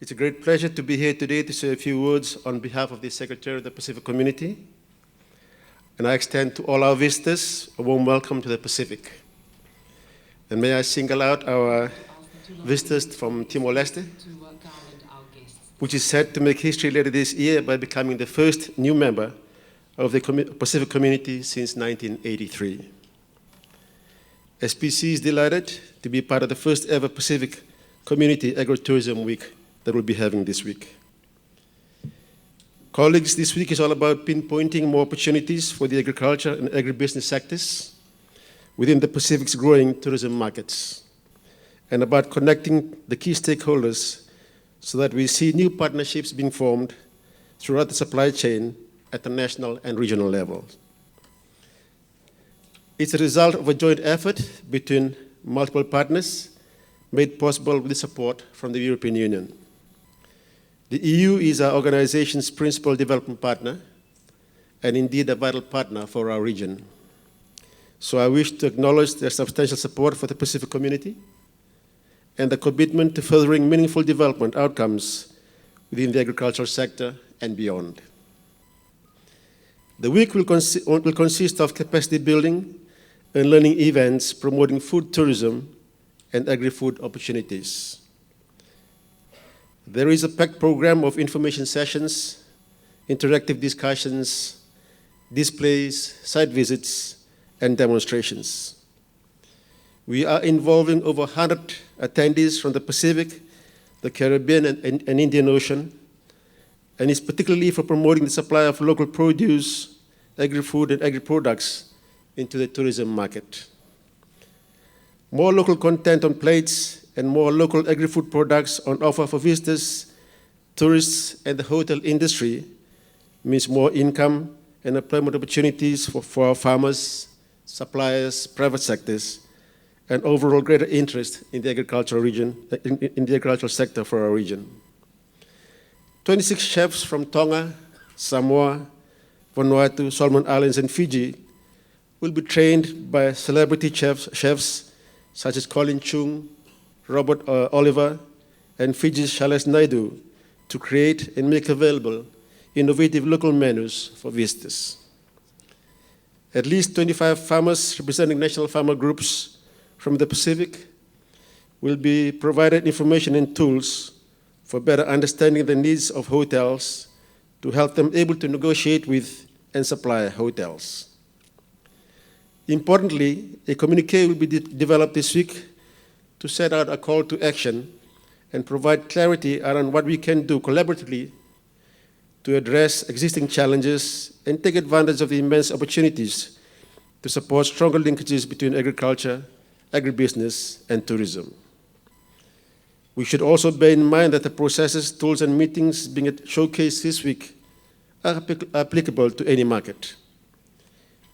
It's a great pleasure to be here today to say a few words on behalf of the Secretariat of the Pacific Community. And I extend to all our visitors a warm welcome to the Pacific. And may I single out our visitors from Timor-Leste, which is set to make history later this year by becoming the first new member of the Pacific Community since 1983. SPC is delighted to be part of the first ever Pacific Community Agri-Tourism Week that we'll be having this week. Colleagues, this week is all about pinpointing more opportunities for the agriculture and agribusiness sectors within the Pacific's growing tourism markets, and about connecting the key stakeholders so that we see new partnerships being formed throughout the supply chain at the national and regional level. It's a result of a joint effort between multiple partners made possible with the support from the European Union. The EU is our organization's principal development partner and indeed a vital partner for our region. So I wish to acknowledge their substantial support for the Pacific community and the commitment to furthering meaningful development outcomes within the agricultural sector and beyond. The week will consist of capacity building and learning events promoting food tourism and agri-food opportunities. There is a packed program of information sessions, interactive discussions, displays, site visits, and demonstrations. We are involving over 100 attendees from the Pacific, the Caribbean, and Indian Ocean, and is particularly for promoting the supply of local produce, agri-food, and agri-products into the tourism market. More local content on plates and more local agri-food products on offer for visitors, tourists, and the hotel industry means more income and employment opportunities for our farmers, suppliers, private sectors, and overall greater interest in the agricultural region, in the agricultural sector for our region. 26 chefs from Tonga, Samoa, Vanuatu, Solomon Islands, and Fiji will be trained by celebrity chefs such as Colin Chung, Robert Oliver, and Fiji's Charles Nadi to create and make available innovative local menus for visitors. At least 25 farmers representing national farmer groups from the Pacific will be provided information and tools for better understanding the needs of hotels to help them able to negotiate with and supply hotels. Importantly, a communique will be developed this week to set out a call to action and provide clarity around what we can do collaboratively to address existing challenges and take advantage of the immense opportunities to support stronger linkages between agriculture, agribusiness, and tourism. We should also bear in mind that the processes, tools, and meetings being showcased this week are applicable to any market.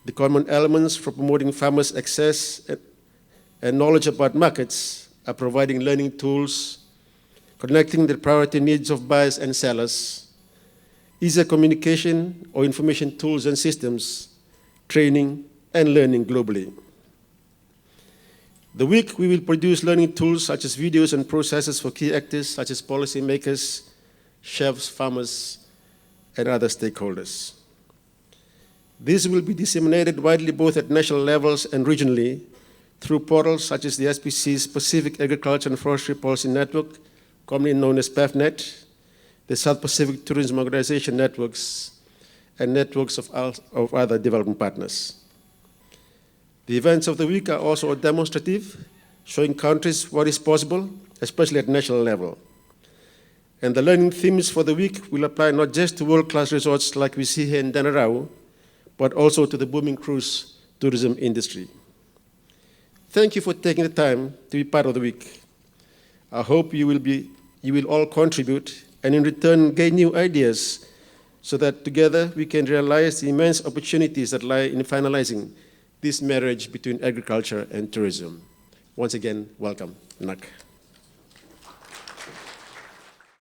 The common elements for promoting farmers' access and knowledge about markets are providing learning tools, connecting the priority needs of buyers and sellers, easier communication or information tools and systems, training, and learning globally. The week we will produce learning tools such as videos and processes for key actors such as policymakers, chefs, farmers, and other stakeholders. These will be disseminated widely both at national levels and regionally through portals such as the SPC's Pacific Agriculture and Forestry Policy Network, commonly known as PAFNet, the South Pacific Tourism Organization networks, and networks of other development partners. The events of the week are also demonstrative, showing countries what is possible, especially at national level. And the learning themes for the week will apply not just to world-class resorts like we see here in Denarau, but also to the booming cruise tourism industry. Thank you for taking the time to be part of the week. I hope you will all contribute and in return gain new ideas so that together we can realize the immense opportunities that lie in finalizing this marriage between agriculture and tourism. Once again, welcome. Nak.